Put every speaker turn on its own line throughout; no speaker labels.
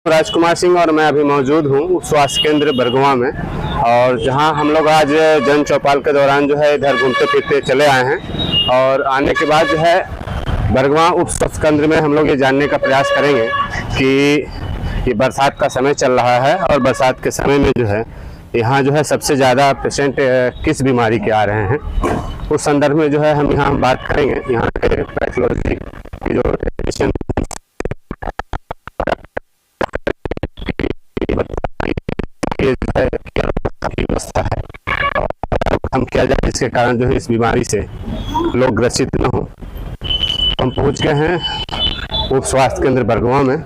राजकुमार सिंह और मैं अभी मौजूद हूँ उप स्वास्थ्य केंद्र बरगवा में, और जहाँ हम लोग आज जन चौपाल के दौरान जो है इधर घूमते फिरते चले आए हैं। और आने के बाद जो है बरगवा उप स्वास्थ्य केंद्र में हम लोग ये जानने का प्रयास करेंगे कि ये बरसात का समय चल रहा है और बरसात के समय में जो है यहाँ जो है सबसे ज़्यादा पेशेंट किस बीमारी के आ रहे हैं, उस संदर्भ में जो है हम यहाँ बात करेंगे। यहाँ के पैथोलॉजी की जो टेक्नीशियन व्यवस्था है, हम किया जाए जिसके कारण जो है इस बीमारी से लोग ग्रसित न हो। हम पहुंच गए हैं उप स्वास्थ्य केंद्र बरगवा में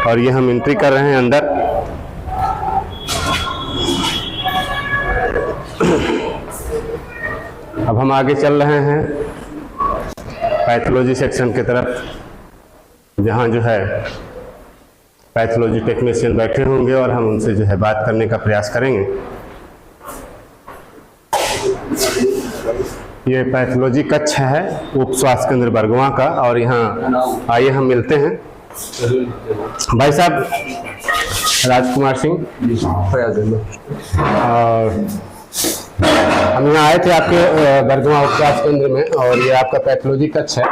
और ये हम एंट्री कर रहे हैं अंदर। अब हम आगे चल रहे हैं पैथोलॉजी सेक्शन की तरफ, जहां जो है पैथोलॉजी टेक्नीशियन बैठे होंगे और हम उनसे जो है बात करने का प्रयास करेंगे। ये पैथोलॉजी कक्ष है उप स्वास्थ्य केंद्र बरगवा का, और यहाँ आइए हम मिलते हैं। भाई साहब राजकुमार सिंह, और हम यहाँ आए थे आपके बरगवा उप स्वास्थ्य केंद्र में, और ये आपका पैथोलॉजी कक्ष है।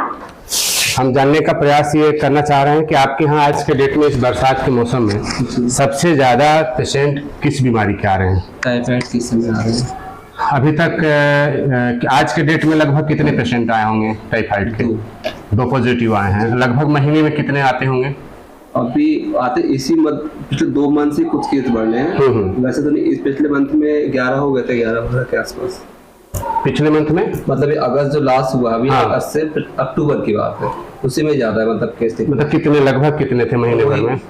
हम जानने का प्रयास ये करना चाह रहे हैं कि आपके यहाँ आज के डेट में इस बरसात के मौसम में सबसे ज़्यादा पेशेंट किस बीमारी के आ रहे हैं?
टाइफाइड के समय आ रहे हैं।
अभी तक आज के डेट में लगभग कितने पेशेंट आए होंगे टाइफाइड के? 2 पॉजिटिव आए हैं। लगभग महीने में कितने आते होंगे?
अभी आते इसी पिछले 2 मंथ से कुछ केस बढ़ रहे हैं। वैसे तो नहीं, इस पिछले मंथ में 11 हो गए थे, 11 के आसपास।
पिछले मंथ में मतलब
अगस्त जो लास्ट हुआ अभी,
हाँ।
अगस्त से अक्टूबर की बात है, उसी में ज्यादा है मतलब केस थे।
मतलब कितने, लगभग कितने थे महीने भर में?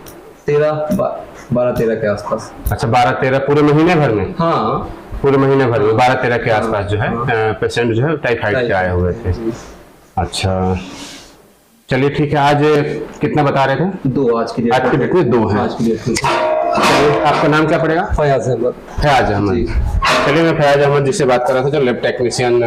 12-13 के आसपास।
अच्छा, 12-13 पूरे महीने भर में?
हाँ,
पूरे महीने भर में 12-13 के आसपास जो है पेशेंट जो है टाइफाइड के आए हुए थे। अच्छा चलिए ठीक है। आज कितना बता रहे थे?
2 आज की
डेट में 2 है।
आज की डेट में।
आपका नाम क्या पड़ेगा?
फयाज अहमद।
फयाज अहमद। चलिए, मैं फयाज अहमद जिससे बात कर रहा था, जो लैब टेक्नीशियन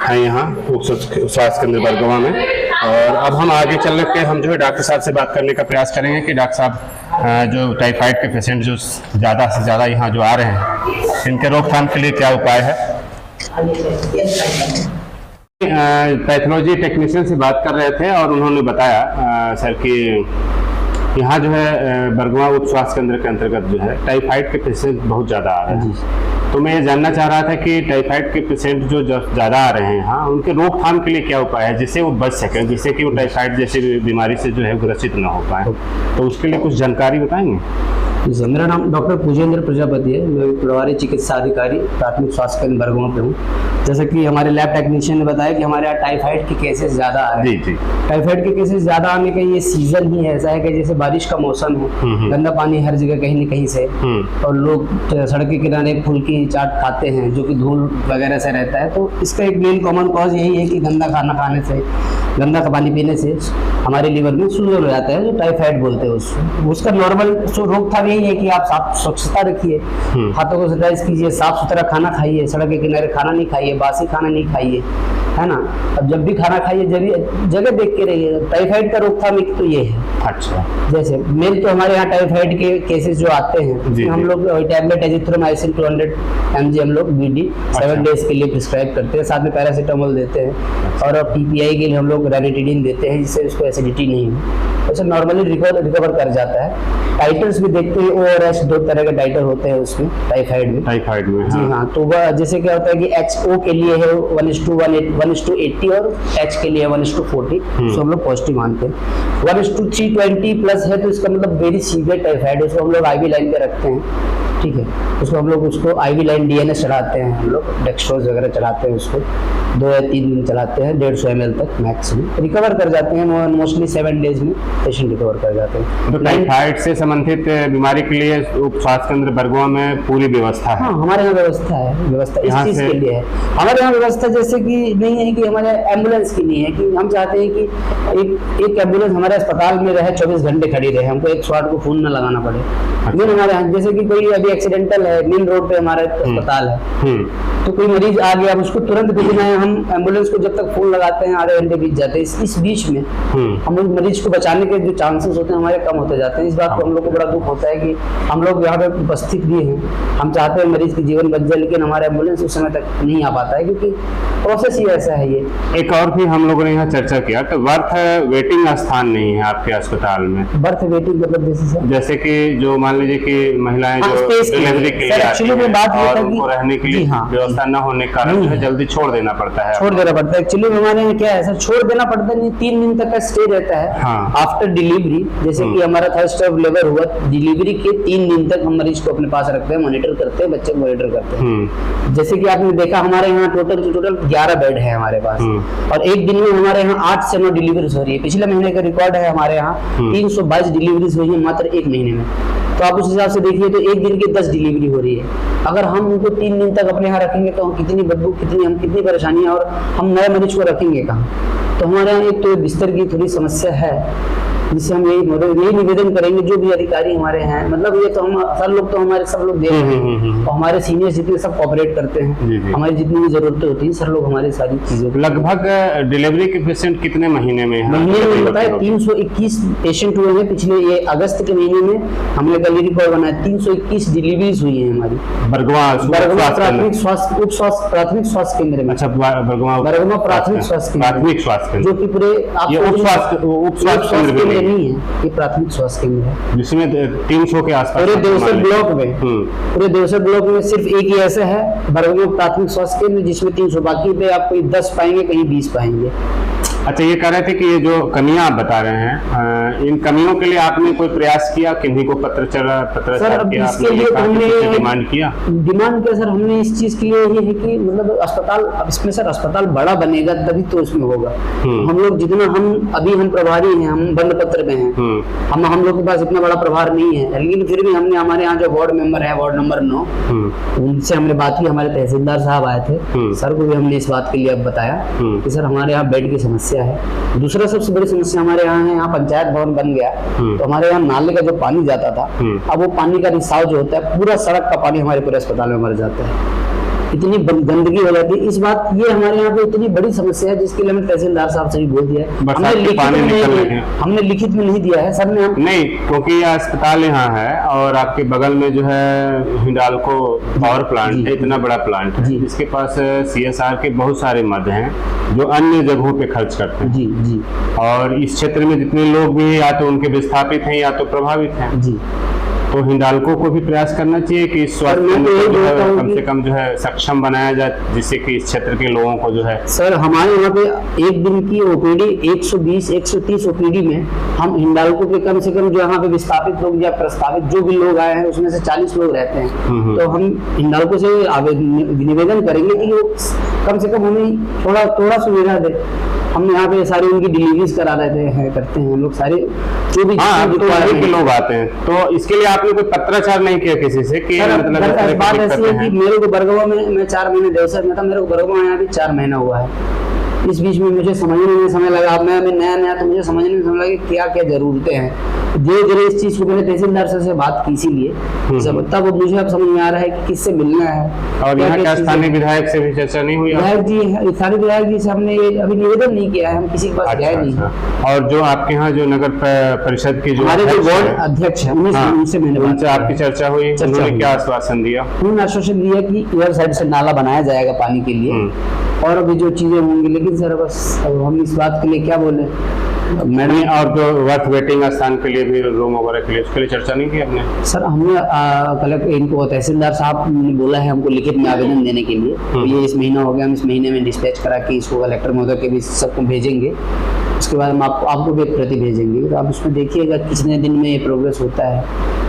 है यहाँ उप स्वास्थ्य केंद्र बरगवा में। और अब हम आगे चल के हम जो है डॉक्टर साहब से बात करने का प्रयास करेंगे कि डॉक्टर साहब जो टाइफाइड के पेशेंट जो ज़्यादा से ज़्यादा यहाँ जो आ रहे हैं, इनके रोकथाम के लिए क्या उपाय है। पैथोलॉजी टेक्नीशियन से बात कर रहे थे और उन्होंने बताया सर कि यहाँ जो है बरगवा उप स्वास्थ्य केंद्र के अंतर्गत जो है टाइफाइड के पेशेंट बहुत ज़्यादा आ रहे हैं। तो मैं ये जानना चाह रहा था कि टाइफाइड के पेशेंट जो ज़्यादा आ रहे हैं यहाँ, उनके रोकथाम के लिए क्या उपाय है जिससे वो बच सकें, जिससे कि वो टाइफाइड जैसी बीमारी से जो है ग्रसित न हो पाए। तो उसके लिए कुछ जानकारी बताएंगे?
जी, मेरा नाम डॉक्टर पूजेंद्र प्रजापति है। मैं प्रभारी चिकित्सा अधिकारी प्राथमिक स्वास्थ्य केंद्र बरगवा पे हूँ। जैसे कि हमारे लैब टेक्नीशियन ने बताया कि हमारे यहाँ टाइफाइड के केसेस ज़्यादा आ रहे हैं।
जी।
टाइफाइड के केसेस ज़्यादा आने का ये सीजन ही ऐसा है कि जैसे बारिश का मौसम है, गंदा पानी हर जगह कहीं न कहीं से, और लोग सड़क के किनारे फूल की चाट खाते हैं जो कि धूल वगैरह से रहता है। तो इसका एक मेन कॉमन कॉज यही है कि गंदा खाना खाने से, गंदा का पानी पीने से हमारे लीवर में सूजन हो जाता है, जो टाइफाइड बोलते हैं उसको। उसका नॉर्मल रोकथाम यही है कि आप साफ स्वच्छता रखिए, हाथों को सैनिटाइज कीजिए, साफ सुथरा खाना खाइए, सड़क के किनारे खाना नहीं खाइए, बासी खाना नहीं खाइए, है ना। अब जब भी खाना खाइए जगह देख के रहिए। टाइफाइड का रोकथाम एक तो ये है।
अच्छा,
जैसे मेन तो हमारे यहाँ टाइफाइड के केसेस जो आते हैं, हम लोग टैबलेट एजिथ्रोमाइसिन 200 mg हम लोग BD 7 डेज के लिए प्रिस्क्राइब करते हैं, साथ में पैरासीटामोल देते हैं, और PPI के लिए हम लोग रेनिटिडिन देते हैं जिससे उसको एसिडिटी नहीं हो। वैसे नॉर्मली रिकवर कर जाता है। टाइटर्स भी देखते हैं, ORS 2 तरह के टाइटर होते हैं उसमें टाइफाइड में। जी हाँ, तो वह जैसे क्या होता है कि HO के लिए है 1:80 और H के लिए 1:40, तो हम लोग पॉजिटिव मानते हैं। 1:320 प्लस है तो इसका मतलब वेरी सीवियर टाइफाइड है, उसको हम लोग IV लाइन पे रखते हैं। ठीक है, उसको हम लोग IV लाइन DNS चढ़ाते हैं, हम लोग डेक्सट्रोज वगैरह चढ़ाते हैं, उसको 2 या 3 दिन चलाते हैं, 150 ml तक मैक्सिमम। रिकवर कर जाते हैं मोस्टली 7 डेज में पेशेंट रिकवर कर जाते हैं।
तो टाइफाइड से संबंधित बीमारी के लिए उप स्वास्थ्य केंद्र बरगवा में पूरी व्यवस्था है?
हाँ, हमारे यहाँ व्यवस्था इस चीज के लिए है। हमारे यहाँ व्यवस्था जैसे कि नहीं है कि हमारे एम्बुलेंस की नहीं है, कि हम चाहते हैं कि एक एम्बुलेंस हमारे अस्पताल में रहे, 24 घंटे खड़ी रहे, हमको एक स्वाट को फोन न लगाना पड़े। लेकिन हमारे यहाँ जैसे कि कोई अभी एक्सीडेंटल है, मेन रोड पे हमारा अस्पताल है, तो कोई मरीज आ गया, अब उसको तुरंत भेजना है, हम एम्बुलेंस को जब तक फोन लगाते हैं आधे घंटे बीत जाते हैं। इस बीच में हम लोग मरीज को बचाने के जो चांसेस होते हैं हमारे कम होते जाते हैं। इस बात को हम लोग को बड़ा दुख होता है कि हम लोग यहाँ पे उपस्थित भी हैं, हम चाहते हैं मरीज की जीवन बच जाए, लेकिन हमारा एम्बुलेंस उस समय तक नहीं आ पाता है क्योंकि प्रोसेस ही ऐसा है। ये
एक और भी हम लोगों ने यहाँ चर्चा किया कि बर्थ वेटिंग स्थान नहीं है आपके अस्पताल में।
बर्थ वेटिंग मतलब
जैसे कि जो मान लीजिए कि महिलाएं जो डिलीवरी के लिए
एक्चुअली में बात
और उनको रहने के लिए व्यवस्था न होने के कारण जो है जल्दी छोड़ देना पड़ता है।
छोड़ देना पड़ता है एक्चुअली हमारे यहाँ क्या है सर, छोड़ देना पड़ता है नहीं, 3 दिन तक का स्टे रहता है आफ्टर डिलीवरी। जैसे कि हमारा थर्ड स्टेप लेबर हुआ, डिलीवरी के 3 दिन तक हम मरीज को अपने पास रखते हैं, मॉनिटर करते हैं, बच्चे को मॉनिटर करते हैं। जैसे कि आपने देखा हमारे यहाँ टोटल 11 बेड है हमारे पास, और एक दिन में हमारे यहाँ 8 से 9 डिलीवरीज हो रही है। पिछले महीने का रिकॉर्ड है हमारे यहाँ 322 डिलीवरीज हुई है मात्र एक महीने में। तो आप उस हिसाब से देखिए तो एक दिन की 10 डिलीवरी हो रही है। अगर हम उनको 3 दिन तक अपने यहाँ रखेंगे तो हम कितनी बदबू, कितनी परेशानियां, और हम नए मरीज को रखेंगे कहाँ। तो हमारे यहाँ एक तो बिस्तर की थोड़ी समस्या है, जिससे हम यही निवेदन करेंगे जो भी अधिकारी हमारे हैं, मतलब ये तो हम सर लोग तो हमारे सब लोग दे रहे हैं और हमारे सीनियर जितने सब कोऑपरेट करते हैं, हमारी जितनी भी जरूरतें होती है सर लोग हमारी सारी चीजों।
लगभग डिलीवरी के पेशेंट कितने महीने में है?
महीने में होता है 321 पेशेंट हुए हैं पिछले ये अगस्त के महीने में। हमने कल रिकॉर्ड बनाया 321 डिलीवरीज हुई है हमारी बरगवा प्राथमिक स्वास्थ्य केंद्र में। अच्छा, बरगवा प्राथमिक स्वास्थ्य केंद्र जो कि पूरे उप स्वास्थ्य केंद्र नहीं है, ये प्राथमिक स्वास्थ्य केंद्र है जिसमें 300 के आसपास पूरे देवसर ब्लॉक में। पूरे देवसर ब्लॉक में सिर्फ एक ही ऐसा है बरगवा प्राथमिक स्वास्थ्य केंद्र जिसमें 300, बाकी पे आप कोई 10 पाएंगे, कहीं 20 पाएंगे।
अच्छा, ये कह रहे थे कि ये जो कमियां आप बता रहे हैं, इन कमियों के लिए आपने कोई प्रयास किया, किन्हीं को पत्रचार किया, डिमांड किया सर? हमने इस चीज के लिए ये है कि मतलब अस्पताल, इसमें सर अस्पताल बड़ा बनेगा तभी तो इसमें होगा। हम लोग जितना हम प्रभारी हैं, हम बंद पत्र में हैं, हम लोग के पास इतना बड़ा प्रभार नहीं है, लेकिन फिर भी हमने हमारे यहाँ जो वार्ड मेंबर है, वार्ड नंबर 9, उनसे हमने बात की। हमारे तहसीलदार साहब आए थे, सर को भी हमने इस बात के लिए अब बताया कि सर हमारे यहाँ बेड की समस्या है। दूसरा सबसे बड़ी समस्या हमारे यहाँ है, यहाँ पंचायत भवन बन गया तो हमारे यहाँ नाले का जो पानी जाता था, अब वो पानी का रिसाव जो होता है, पूरा सड़क का पानी हमारे पूरे अस्पताल में मर जाता है, इतनी गंदगी हो जाती है। इस बात ये हमारे यहाँ पे इतनी बड़ी समस्या है जिसके लिए हमने तहसीलदार साहब से भी बोल दिया है। हमने लिखित में नहीं दिया है सर ने नहीं, क्योंकि यह अस्पताल यहाँ है और आपके बगल में जो है हिंडाल्को पावर प्लांट है, इतना बड़ा प्लांट है जिसके पास CSR के बहुत सारे मद हैं जो अन्य जगहों पे खर्च करते हैं। जी। और इस क्षेत्र में जितने लोग भी या तो उनके विस्थापित हैं या तो प्रभावित हैं। जी। तो हिंडाल्को को भी प्रयास करना चाहिए कि इस स्वास्थ्य कम से कम जो है सक्षम बनाया जाए, जिससे कि इस क्षेत्र के लोगों को जो है। सर
हमारे यहाँ पे एक दिन की OPD 120-130 OPD में हम हिंडाल्को के कम से कम जो यहाँ पे विस्थापित लोग या प्रस्तावित जो भी लोग आए हैं उसमें से 40 लोग रहते हैं। तो हम हिंडाल्को से निवेदन करेंगे कि वो कम से कम हमें थोड़ा सुविधा दे। हम यहाँ पे सारी उनकी डिलीवरीज करा देते हैं, करते हैं हम लोग सारे जो भी
के लोग आते हैं। तो इसके लिए आपने कोई पत्राचार नहीं किया किसी से कि मतलब
बात ऐसी है कि मेरे को बरगवा में मैं 4 महीने देवसर में था, मेरे को बरगवा में अभी 4 महीना हुआ है। इस बीच में मुझे समझने में समय लगा, अब मैं नया तो मुझे समझने में समय लगा क्या क्या जरूरतें हैं। धीरे इस चीज को मैंने तहसीलदार से बात की, इसीलिए तब मुझे अब समझ में आ रहा है कि किससे मिलना है।
और यहाँ क्या स्थानीय विधायक से भी चर्चा नहीं हुई?
स्थानीय विधायक जी से हमने अभी निवेदन नहीं किया है, हम किसी के पास गए नहीं।
और जो आपके यहाँ जो नगर परिषद के जो
हमारे जो वार्ड अध्यक्ष है उनसे मैंने
आपकी चर्चा हुई, उन्होंने क्या आश्वासन दिया?
उन्होंने आश्वासन दिया कि इधर साइड से नाला बनाया जाएगा पानी के लिए और अभी जो चीजें होंगी, लेकिन सर बस हम इस बात के लिए क्या बोले
मैंने। और जो वर्थ वेटिंग स्थान के लिए भी रूम वगैरह के लिए उसके लिए चर्चा नहीं की आपने?
सर हमने कलेक्टर इनको तहसीलदार साहब ने बोला है हमको लिखित में आवेदन देने के लिए। तो ये इस महीना हो गया, हम इस महीने में डिस्पैच करा के इसको कलेक्टर महोदय के भी सबको भेजेंगे। उसके बाद हम आपको भी एक प्रति भेजेंगे, तो आप उसमें देखिएगा कितने दिन में ये प्रोग्रेस होता है।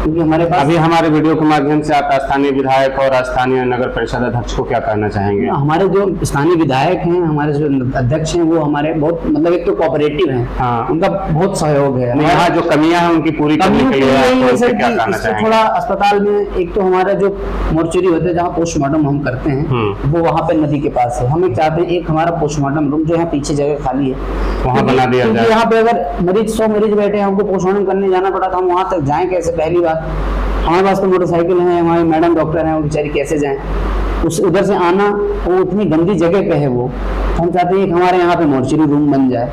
क्योंकि हमारे पास
अभी हमारे वीडियो के माध्यम से आप स्थानीय विधायक और स्थानीय नगर परिषद अध्यक्ष को क्या कहना चाहेंगे?
हमारे जो स्थानीय विधायक हैं, हमारे जो अध्यक्ष हैं, वो हमारे बहुत मतलब एक तो कोऑपरेटिव हैं, उनका बहुत सहयोग है।
यहाँ जो कमियां हैं उनकी पूरी करने के लिए क्या कहना चाहेंगे?
थोड़ा अस्पताल में एक तो हमारा जो मोर्चरी होता है जहाँ पोस्टमार्टम हम करते हैं वो वहाँ पे नदी के पास है। हम चाहते हैं एक हमारा पोस्टमार्टम रूम जो है पीछे जगह खाली है
वहाँ बना दिया जाए।
यहाँ पे अगर 100 मरीज बैठे हैं, हमको पोस्टमार्टम करने जाना पड़ा तो हम वहाँ तक जाएं कैसे? पहली बात हमारे पास तो मोटरसाइकिल है, हमारे मैडम डॉक्टर हैं, वो बेचारी कैसे जाएं, उस उधर से आना, वो इतनी गंदी जगह पे है वो। हम चाहते हैं कि हमारे यहाँ पे मोर्चरी रूम बन जाए,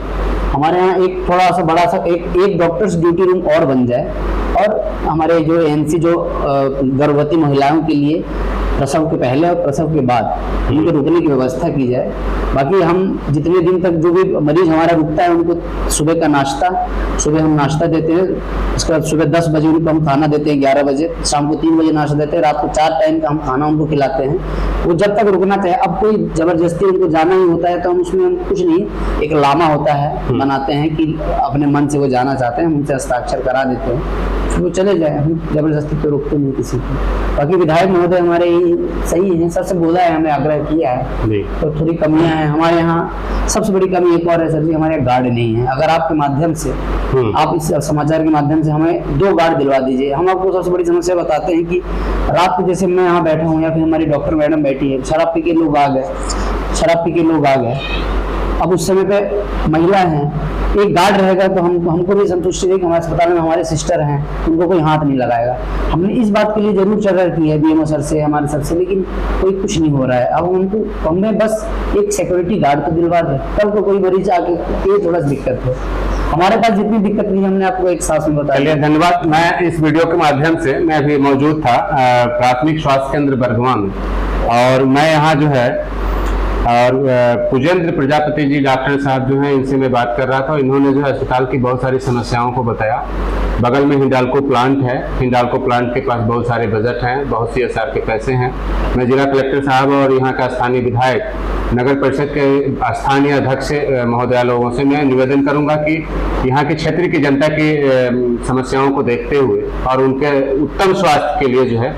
हमारे यहाँ एक थोड़ा सा बड़ा सा एक डॉक्टर्स ड्यूटी रूम और बन जाए, और हमारे जो एएनसी जो गर्भवती महिलाओं के लिए प्रसव के पहले और प्रसव के बाद उनके रुकने की व्यवस्था की जाए। बाकी हम जितने दिन तक जो भी मरीज हमारा रुकता है उनको सुबह का नाश्ता, सुबह हम नाश्ता देते हैं, उसके बाद सुबह 10 बजे उनको हम खाना देते हैं, 11 बजे, शाम को 3 बजे नाश्ता देते हैं, रात को 4 टाइम का हम खाना उनको खिलाते हैं। वो जब तक रुकना चाहे, अब कोई जबरदस्ती उनको जाना ही होता है तो हम उसमें हम कुछ नहीं, एक लामा होता है बनाते हैं कि अपने मन से वो जाना चाहते हैं, हम उनसे हस्ताक्षर करा देते हैं, फिर वो चले जाए, हम जबरदस्ती तो रोकते नहीं किसी को। बाकी विधायक महोदय हमारे सही हैं, सबसे बोला है, हमें आग्रह किया है, तो थोड़ी कमियां हैं हमारे यहाँ। सबसे बड़ी कमी एक और है सर जी, हमारे यहाँ गार्ड नहीं है। अगर आपके माध्यम से, आप इस समाचार के माध्यम से हमें 2 गार्ड दिलवा दीजिए। हम आपको सबसे बड़ी समस्या बताते हैं कि रात को जैसे मैं यहाँ बैठा हूँ या फिर हमारी डॉक्टर मैडम बैठी है, शराब पी के लोग आ गए, अब उस समय पे महिला हैं, एक गार्ड रहेगा तो हमको भी संतुष्टि है कि हमारे अस्पताल में हमारे सिस्टर हैं, उनको कोई हाथ नहीं लगाएगा। हमने इस बात के लिए जरूर चर्चा की है बीएमओ सर से, हमारे सर से, लेकिन कोई कुछ नहीं हो रहा है। अब हमने बस एक सिक्योरिटी गार्ड तो दिलवा दें, कल को कोई मरीज आके ये थोड़ा दिक्कत हो, हमारे पास जितनी दिक्कत नहीं, हमने आपको एक सांस में बताया।
चलिए धन्यवाद। मैं इस वीडियो के माध्यम से मैं भी मौजूद था प्राथमिक स्वास्थ्य केंद्र बरगवा में, और मैं यहाँ जो है और पुजेंद्र प्रजापति जी डॉक्टर साहब जो हैं, इनसे मैं बात कर रहा था। इन्होंने जो है अस्पताल की बहुत सारी समस्याओं को बताया। बगल में हिंडाल्को प्लांट है, हिंडाल्को प्लांट के पास बहुत सारे बजट हैं, बहुत CSR के पैसे हैं। मैं जिला कलेक्टर साहब और यहाँ का स्थानीय विधायक, नगर परिषद के स्थानीय अध्यक्ष महोदया लोगों से मैं निवेदन करूंगा कि यहाँ के क्षेत्र की जनता की समस्याओं को देखते हुए और उनके उत्तम स्वास्थ्य के लिए जो है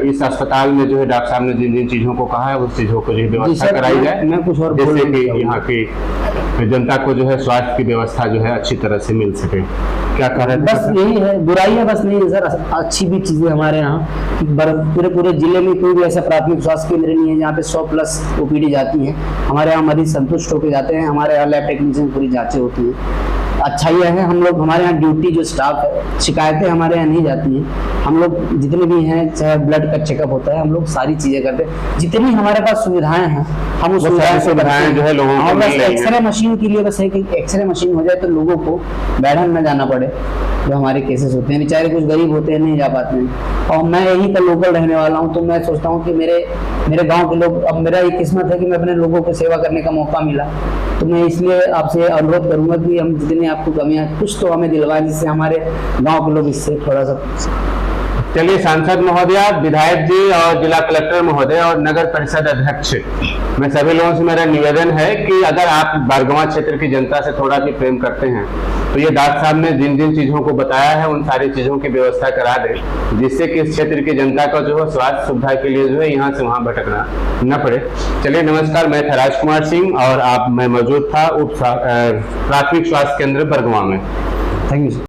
इस अस्पताल में जो है डॉक्टर साहब ने जिन जिन चीज़ों को कहा है उस चीज़ों को जो है व्यवस्था कराई जाए, जैसे कि यहाँ की जनता को जो है स्वास्थ्य की व्यवस्था जो है अच्छी तरह से मिल सके। क्या कह रहे हैं?
बस यही है, बुराइयां बस नहीं है सर, अच्छी भी चीजें हमारे यहाँ पूरे जिले में कोई भी ऐसा प्राथमिक स्वास्थ्य केंद्र नहीं है जहाँ पे 100+ OPD जाती है। हमारे यहाँ मरीज संतुष्ट होकर जाते हैं, हमारे यहाँ लैब टेक्नीशियन पूरी जांचें होती हैं। अच्छा यह है, हम लोग हमारे यहाँ ड्यूटी जो स्टाफ है, शिकायतें हमारे यहाँ नहीं जाती हैं। हम लोग जितने भी हैं, चाहे ब्लड का चेकअप होता है, हम लोग सारी चीजें करते हैं, जितनी हमारे पास सुविधाएं हैं हम उस
सुविधाएं जो है लोगों को
बस एक्सरे मशीन के लिए बस है कि एक्सरे मशीन हो जाए तो लोगों को बैठन न जाना पड़े। जो हमारे केसेस होते हैं, बेचारे कुछ गरीब होते हैं, नहीं जा पाते हैं, और मैं यहीं का लोकल रहने वाला हूँ, तो मैं सोचता हूँ कि मेरे गांव के लोग, अब मेरा ये किस्मत है कि मैं अपने लोगों को सेवा करने का मौका मिला, तो मैं इसलिए आपसे अनुरोध करूंगा कि हम जितनी आपको कमियां कुछ तो हमें दिलवाएं, जिससे हमारे गांव के लोग इससे थोड़ा सा।
चलिए सांसद महोदया, विधायक जी और जिला कलेक्टर महोदय और नगर परिषद अध्यक्ष, मैं सभी लोगों से मेरा निवेदन है कि अगर आप बरगवा क्षेत्र की जनता से थोड़ा भी प्रेम करते हैं तो ये डॉक्टर साहब ने जिन जिन चीजों को बताया है उन सारी चीजों की व्यवस्था करा दें, जिससे कि इस क्षेत्र की जनता का जो है स्वास्थ्य सुविधा के लिए जो है यहाँ से वहाँ भटकना न पड़े। चलिए नमस्कार, मैं था राजकुमार सिंह और मैं मौजूद था प्राथमिक स्वास्थ्य केंद्र बरगवा में।
Thank you.